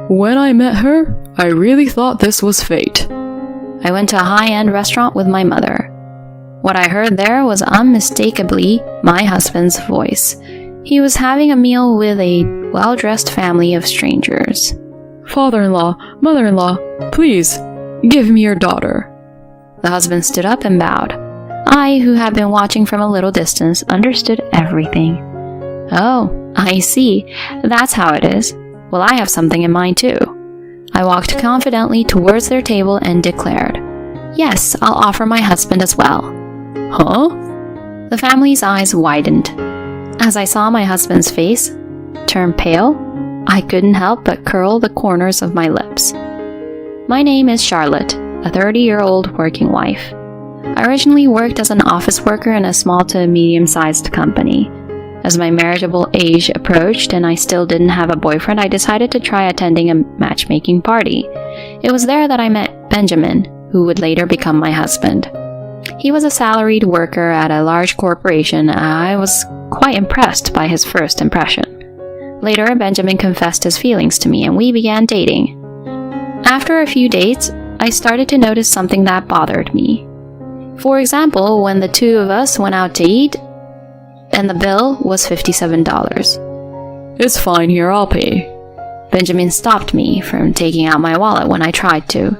When I met her, I really thought this was fate. I went to a high-end restaurant with my mother. What I heard there was unmistakably my husband's voice. He was having a meal with a well-dressed family of strangers. Father-in-law, mother-in-law, please, give me your daughter. The husband stood up and bowed. I, who had been watching from a little distance, understood everything. Oh, I see. That's how it is. Well, I have something in mind too. I walked confidently towards their table and declared, "Yes, I'll offer my husband as well." Huh? The family's eyes widened. As I saw my husband's face turn pale, I couldn't help but curl the corners of my lips. My name is Charlotte, a 30-year-old working wife. I originally worked as an office worker in a small to medium-sized company. As my marriageable age approached and I still didn't have a boyfriend, I decided to try attending a matchmaking party. It was there that I met Benjamin, who would later become my husband. He was a salaried worker at a large corporation. I was quite impressed by his first impression. Later, Benjamin confessed his feelings to me and we began dating. After a few dates, I started to notice something that bothered me. For example, when the two of us went out to eat, and the bill was $57. It's fine here, I'll pay. Benjamin stopped me from taking out my wallet when I tried to.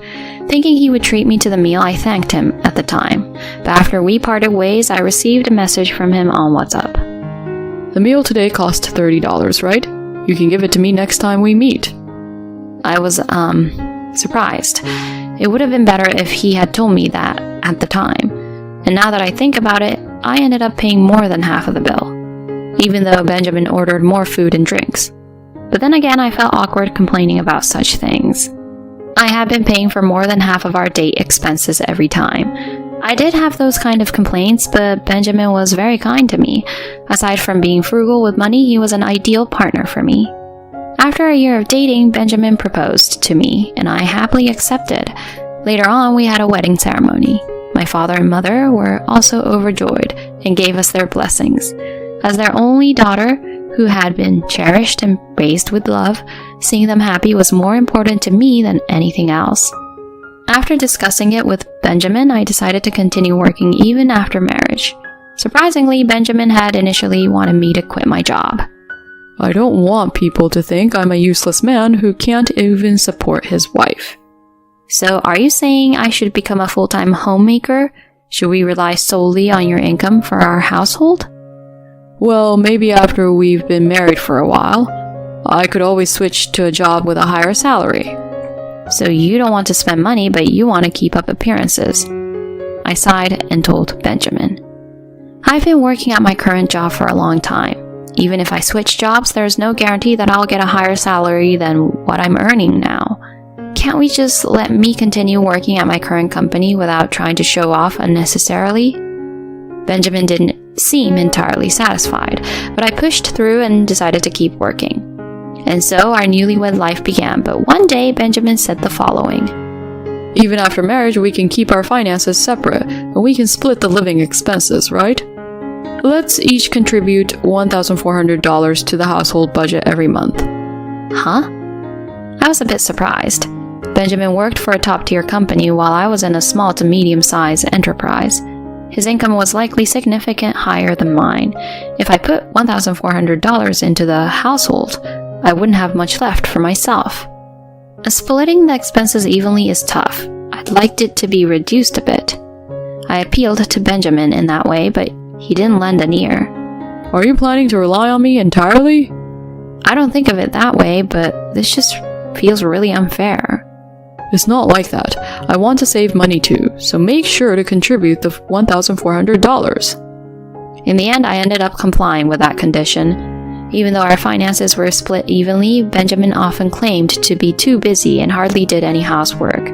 Thinking he would treat me to the meal, I thanked him at the time. But after we parted ways, I received a message from him on WhatsApp. The meal today cost $30, right? You can give it to me next time we meet. I was, surprised. It would have been better if he had told me that at the time. And now that I think about it, I ended up paying more than half of the bill, even though Benjamin ordered more food and drinks. But then again, I felt awkward complaining about such things. I had been paying for more than half of our date expenses every time. I did have those kind of complaints, but Benjamin was very kind to me. Aside from being frugal with money, he was an ideal partner for me. After a year of dating, Benjamin proposed to me, and I happily accepted. Later on, we had a wedding ceremony. My father and mother were also overjoyed and gave us their blessings. As their only daughter, who had been cherished and raised with love, seeing them happy was more important to me than anything else. After discussing it with Benjamin, I decided to continue working even after marriage. Surprisingly, Benjamin had initially wanted me to quit my job. I don't want people to think I'm a useless man who can't even support his wife. So, are you saying I should become a full-time homemaker? Should we rely solely on your income for our household? Well, maybe after we've been married for a while. I could always switch to a job with a higher salary. So you don't want to spend money, but you want to keep up appearances. I sighed and told Benjamin. I've been working at my current job for a long time. Even if I switch jobs, there's no guarantee that I'll get a higher salary than what I'm earning now. Can't we just let me continue working at my current company without trying to show off unnecessarily? Benjamin didn't seem entirely satisfied, but I pushed through and decided to keep working. And so our newlywed life began, but one day Benjamin said the following. Even after marriage, we can keep our finances separate, and we can split the living expenses, right? Let's each contribute $1,400 to the household budget every month. Huh? I was a bit surprised. Benjamin worked for a top-tier company while I was in a small to medium-sized enterprise. His income was likely significantly higher than mine. If I put $1,400 into the household, I wouldn't have much left for myself. Splitting the expenses evenly is tough. I'd liked it to be reduced a bit. I appealed to Benjamin in that way, but he didn't lend an ear. Are you planning to rely on me entirely? I don't think of it that way, but this just feels really unfair. It's not like that. I want to save money too, so make sure to contribute the $1,400. In the end, I ended up complying with that condition. Even though our finances were split evenly, Benjamin often claimed to be too busy and hardly did any housework.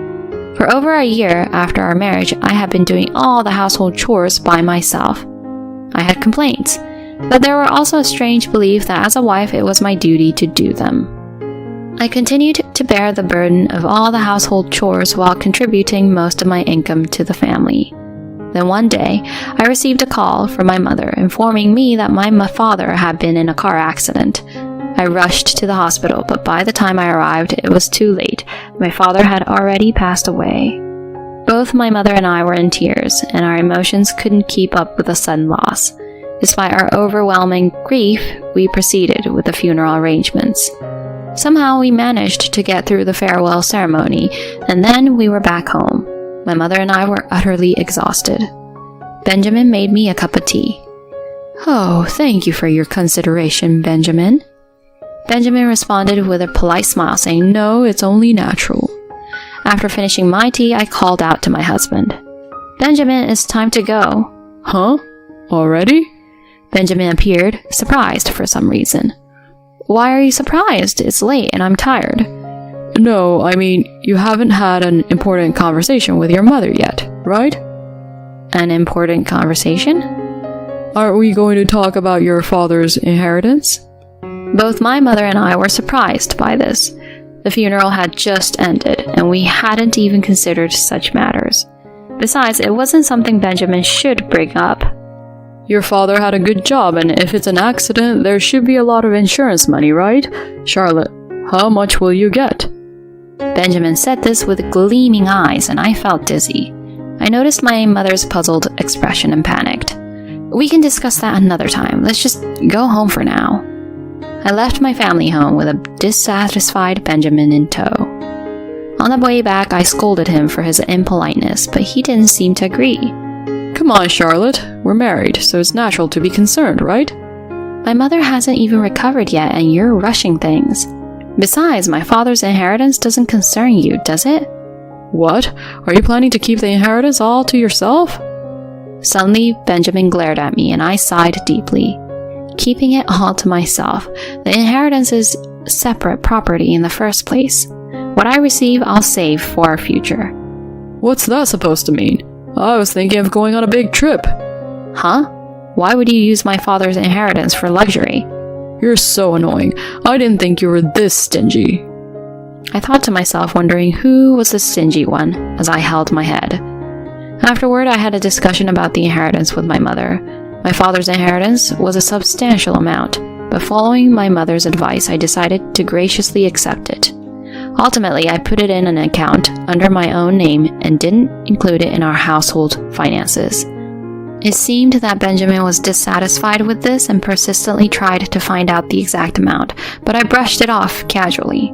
For over a year after our marriage, I had been doing all the household chores by myself. I had complaints, but there were also a strange belief that as a wife it was my duty to do them. I continued to bear the burden of all the household chores while contributing most of my income to the family. Then one day, I received a call from my mother informing me that my father had been in a car accident. I rushed to the hospital, but by the time I arrived, it was too late. My father had already passed away. Both my mother and I were in tears, and our emotions couldn't keep up with the sudden loss. Despite our overwhelming grief, we proceeded with the funeral arrangements. Somehow we managed to get through the farewell ceremony, and then we were back home. My mother and I were utterly exhausted. Benjamin made me a cup of tea. "Oh, thank you for your consideration, Benjamin." Benjamin responded with a polite smile, saying, "No, it's only natural." After finishing my tea, I called out to my husband. "Benjamin, it's time to go." "Huh? Already?" Benjamin appeared, surprised for some reason. "Why are you surprised? It's late and I'm tired." "No, I mean, you haven't had an important conversation with your mother yet, right?" "An important conversation?" "Aren't we going to talk about your father's inheritance?" Both my mother and I were surprised by this. The funeral had just ended, and we hadn't even considered such matters. Besides, it wasn't something Benjamin should bring up. "Your father had a good job, and if it's an accident, there should be a lot of insurance money, right? Charlotte, how much will you get?" Benjamin said this with gleaming eyes, and I felt dizzy. I noticed my mother's puzzled expression and panicked. "We can discuss that another time. Let's just go home for now." I left my family home with a dissatisfied Benjamin in tow. On the way back, I scolded him for his impoliteness, but he didn't seem to agree. "Come on, Charlotte. We're married, so it's natural to be concerned, right?" "My mother hasn't even recovered yet, and you're rushing things. Besides, my father's inheritance doesn't concern you, does it?" "What? Are you planning to keep the inheritance all to yourself?" Suddenly, Benjamin glared at me, and I sighed deeply. Keeping it all to myself. The inheritance is separate property in the first place. What I receive, I'll save for our future. "What's that supposed to mean? I was thinking of going on a big trip." Huh? Why would you use my father's inheritance for luxury? "You're so annoying. I didn't think you were this stingy." I thought to myself, wondering who was the stingy one, as I held my head. Afterward, I had a discussion about the inheritance with my mother. My father's inheritance was a substantial amount, but following my mother's advice, I decided to graciously accept it. Ultimately, I put it in an account under my own name and didn't include it in our household finances. It seemed that Benjamin was dissatisfied with this and persistently tried to find out the exact amount, but I brushed it off casually.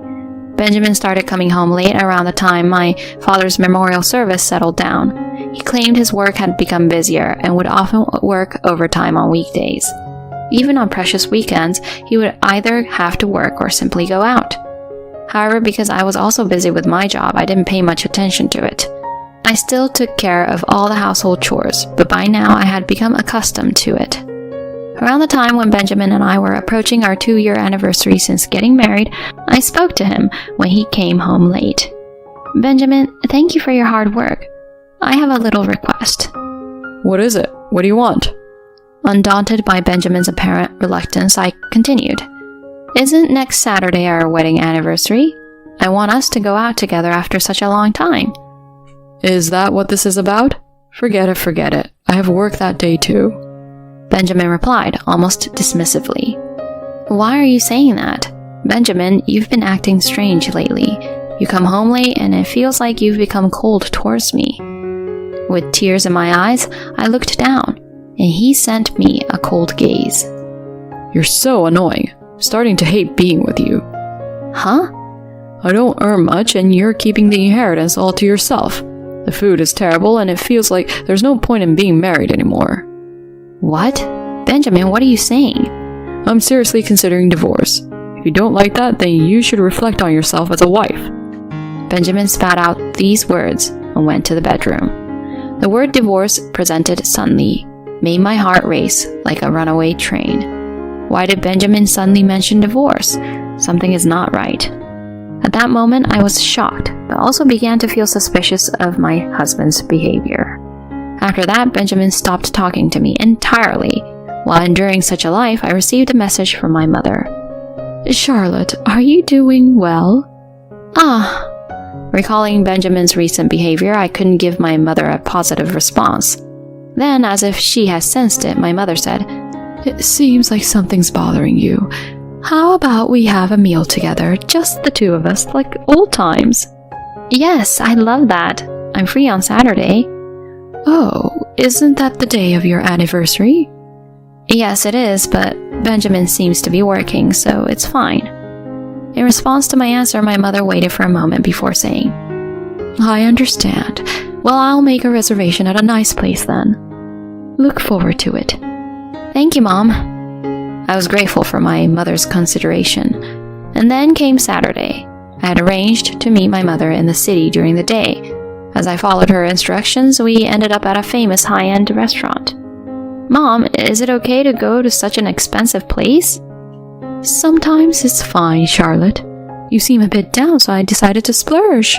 Benjamin started coming home late around the time my father's memorial service settled down. He claimed his work had become busier and would often work overtime on weekdays. Even on precious weekends, he would either have to work or simply go out. However, because I was also busy with my job, I didn't pay much attention to it. I still took care of all the household chores, but by now I had become accustomed to it. Around the time when Benjamin and I were approaching our 2-year anniversary since getting married, I spoke to him when he came home late. "Benjamin, thank you for your hard work. I have a little request." "What is it? What do you want?" Undaunted by Benjamin's apparent reluctance, I continued. "Isn't next Saturday our wedding anniversary? I want us to go out together after such a long time." "Is that what this is about? Forget it. I have work that day too." Benjamin replied, almost dismissively. "Why are you saying that? Benjamin, you've been acting strange lately. You come home late and it feels like you've become cold towards me." With tears in my eyes, I looked down, and he sent me a cold gaze. "You're so annoying. I'm starting to hate being with you." "Huh?" "I don't earn much and you're keeping the inheritance all to yourself. The food is terrible and it feels like there's no point in being married anymore." "What? Benjamin, what are you saying?" "I'm seriously considering divorce. If you don't like that, then you should reflect on yourself as a wife." Benjamin spat out these words and went to the bedroom. The word divorce, presented suddenly, made my heart race like a runaway train. Why did Benjamin suddenly mention divorce? Something is not right. At that moment, I was shocked, but also began to feel suspicious of my husband's behavior. After that, Benjamin stopped talking to me entirely. While enduring such a life, I received a message from my mother. "Charlotte, are you doing well?" "Ah." Recalling Benjamin's recent behavior, I couldn't give my mother a positive response. Then, as if she had sensed it, my mother said, "It seems like something's bothering you. How about we have a meal together, just the two of us, like old times? Yes, I'd love that. I'm free on Saturday. Oh, isn't that the day of your anniversary? Yes, it is, but Benjamin seems to be working, so it's fine. In response to my answer, my mother waited for a moment before saying, I understand. Well, I'll make a reservation at a nice place then. Look forward to it. Thank you, Mom. I was grateful for my mother's consideration. And then came Saturday. I had arranged to meet my mother in the city during the day. As I followed her instructions, we ended up at a famous high-end restaurant. Mom, is it okay to go to such an expensive place? Sometimes it's fine, Charlotte. You seem a bit down, so I decided to splurge.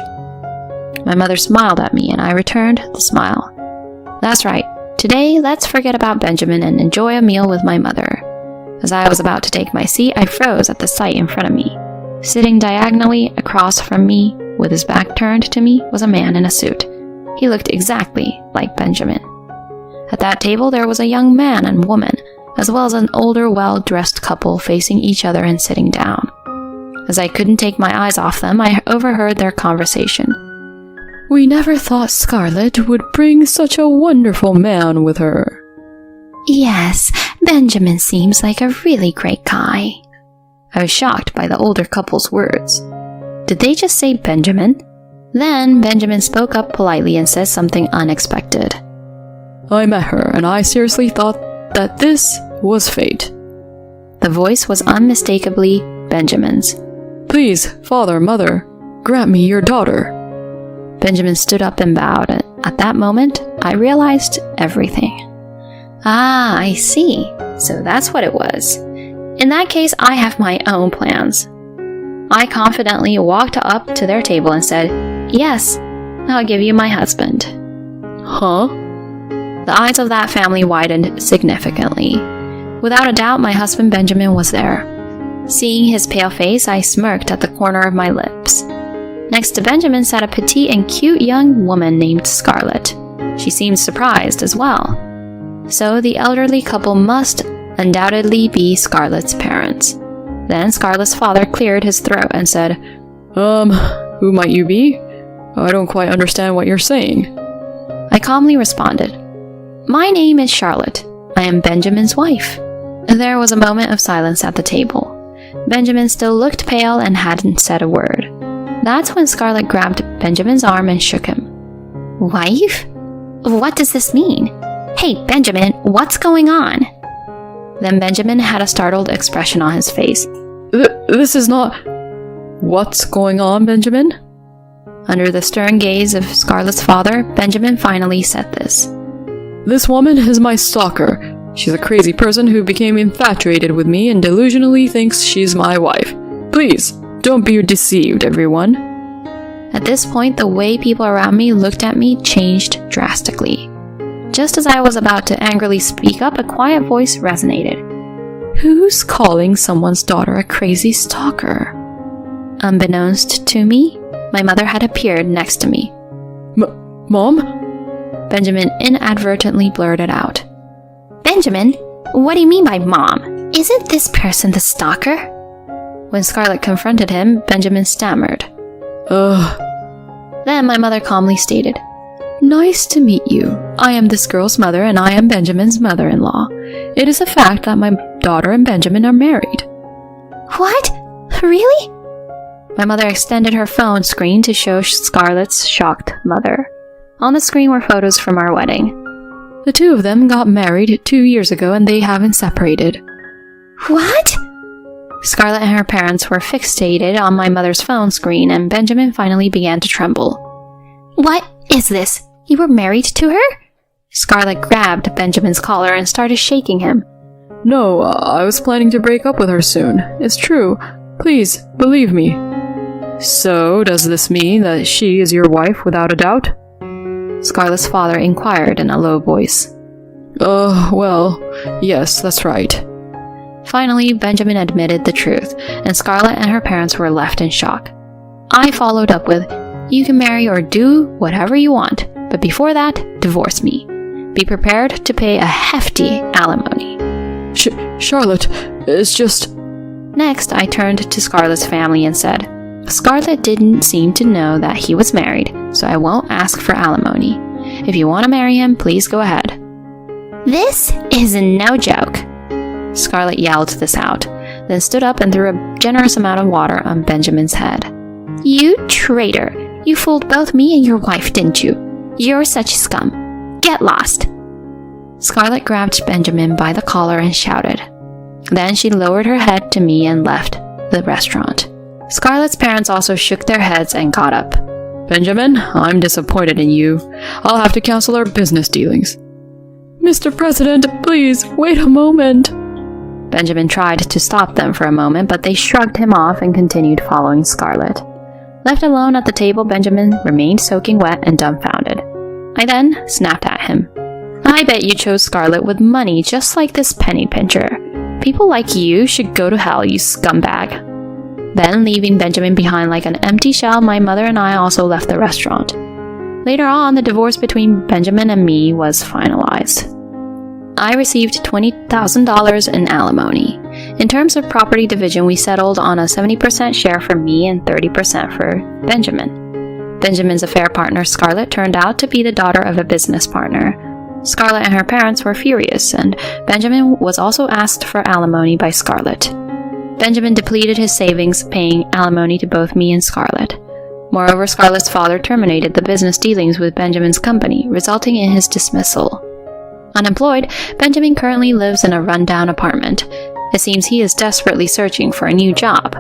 My mother smiled at me, and I returned the smile. That's right. Today, let's forget about Benjamin and enjoy a meal with my mother. As I was about to take my seat, I froze at the sight in front of me. Sitting diagonally across from me, with his back turned to me, was a man in a suit. He looked exactly like Benjamin. At that table, there was a young man and woman, as well as an older, well-dressed couple facing each other and sitting down. As I couldn't take my eyes off them, I overheard their conversation. We never thought Scarlett would bring such a wonderful man with her. Yes, Benjamin seems like a really great guy. I was shocked by the older couple's words. Did they just say Benjamin? Then Benjamin spoke up politely and said something unexpected. I met her, and I seriously thought that this was fate. The voice was unmistakably Benjamin's. Please, father, mother, grant me your daughter. Benjamin stood up and bowed, and at that moment, I realized everything. Ah, I see. So that's what it was. In that case, I have my own plans. I confidently walked up to their table and said, Yes, I'll give you my husband. Huh? The eyes of that family widened significantly. Without a doubt, my husband Benjamin was there. Seeing his pale face, I smirked at the corner of my lips. Next to Benjamin sat a petite and cute young woman named Scarlett. She seemed surprised as well. So the elderly couple must undoubtedly be Scarlett's parents. Then Scarlett's father cleared his throat and said, Who might you be? I don't quite understand what you're saying. I calmly responded, My name is Charlotte. I am Benjamin's wife. There was a moment of silence at the table. Benjamin still looked pale and hadn't said a word. That's when Scarlett grabbed Benjamin's arm and shook him. Wife? What does this mean? Hey, Benjamin, what's going on? Then Benjamin had a startled expression on his face. This is not... What's going on, Benjamin? Under the stern gaze of Scarlett's father, Benjamin finally said this. This woman is my stalker. She's a crazy person who became infatuated with me and delusionally thinks she's my wife. Please, don't be deceived, everyone. At this point, the way people around me looked at me changed drastically. Just as I was about to angrily speak up, a quiet voice resonated. Who's calling someone's daughter a crazy stalker? Unbeknownst to me, my mother had appeared next to me. Mom? Benjamin inadvertently blurted out. Benjamin, what do you mean by mom? Isn't this person the stalker? When Scarlett confronted him, Benjamin stammered. Then my mother calmly stated, Nice to meet you. I am this girl's mother and I am Benjamin's mother-in-law. It is a fact that my daughter and Benjamin are married. What? Really? My mother extended her phone screen to show Scarlett's shocked mother. On the screen were photos from our wedding. The two of them got married 2 years ago and they haven't separated. What? Scarlett and her parents were fixated on my mother's phone screen and Benjamin finally began to tremble. What is this? You were married to her? Scarlett grabbed Benjamin's collar and started shaking him. No, I was planning to break up with her soon. It's true. Please, believe me. So, does this mean that she is your wife without a doubt? Scarlett's father inquired in a low voice. Well, yes, that's right. Finally, Benjamin admitted the truth, and Scarlett and her parents were left in shock. I followed up with, You can marry or do whatever you want, but before that, divorce me. Be prepared to pay a hefty alimony. Charlotte, it's just... Next, I turned to Scarlett's family and said, Scarlett didn't seem to know that he was married, so I won't ask for alimony. If you want to marry him, please go ahead. This is no joke. Scarlett yelled this out, then stood up and threw a generous amount of water on Benjamin's head. You traitor! You fooled both me and your wife, didn't you? You're such scum. Get lost! Scarlett grabbed Benjamin by the collar and shouted. Then she lowered her head to me and left the restaurant. Scarlett's parents also shook their heads and got up. Benjamin, I'm disappointed in you. I'll have to cancel our business dealings. Mr. President, please, wait a moment. Benjamin tried to stop them for a moment, but they shrugged him off and continued following Scarlett. Left alone at the table, Benjamin remained soaking wet and dumbfounded. I then snapped at him. I bet you chose Scarlett with money just like this penny pincher. People like you should go to hell, you scumbag. Then, leaving Benjamin behind like an empty shell, my mother and I also left the restaurant. Later on, the divorce between Benjamin and me was finalized. I received $20,000 in alimony. In terms of property division, we settled on a 70% share for me and 30% for Benjamin. Benjamin's affair partner, Scarlett, turned out to be the daughter of a business partner. Scarlett and her parents were furious, and Benjamin was also asked for alimony by Scarlett. Benjamin depleted his savings, paying alimony to both me and Scarlett. Moreover, Scarlett's father terminated the business dealings with Benjamin's company, resulting in his dismissal. Unemployed, Benjamin currently lives in a rundown apartment. It seems he is desperately searching for a new job.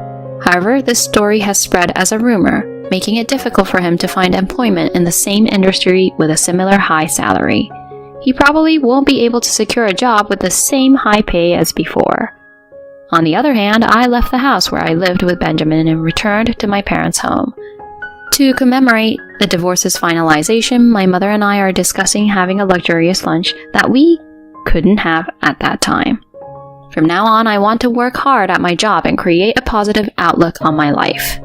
However, this story has spread as a rumor, making it difficult for him to find employment in the same industry with a similar high salary. He probably won't be able to secure a job with the same high pay as before. On the other hand, I left the house where I lived with Benjamin and returned to my parents' home. To commemorate the divorce's finalization, my mother and I are discussing having a luxurious lunch that we couldn't have at that time. From now on, I want to work hard at my job and create a positive outlook on my life.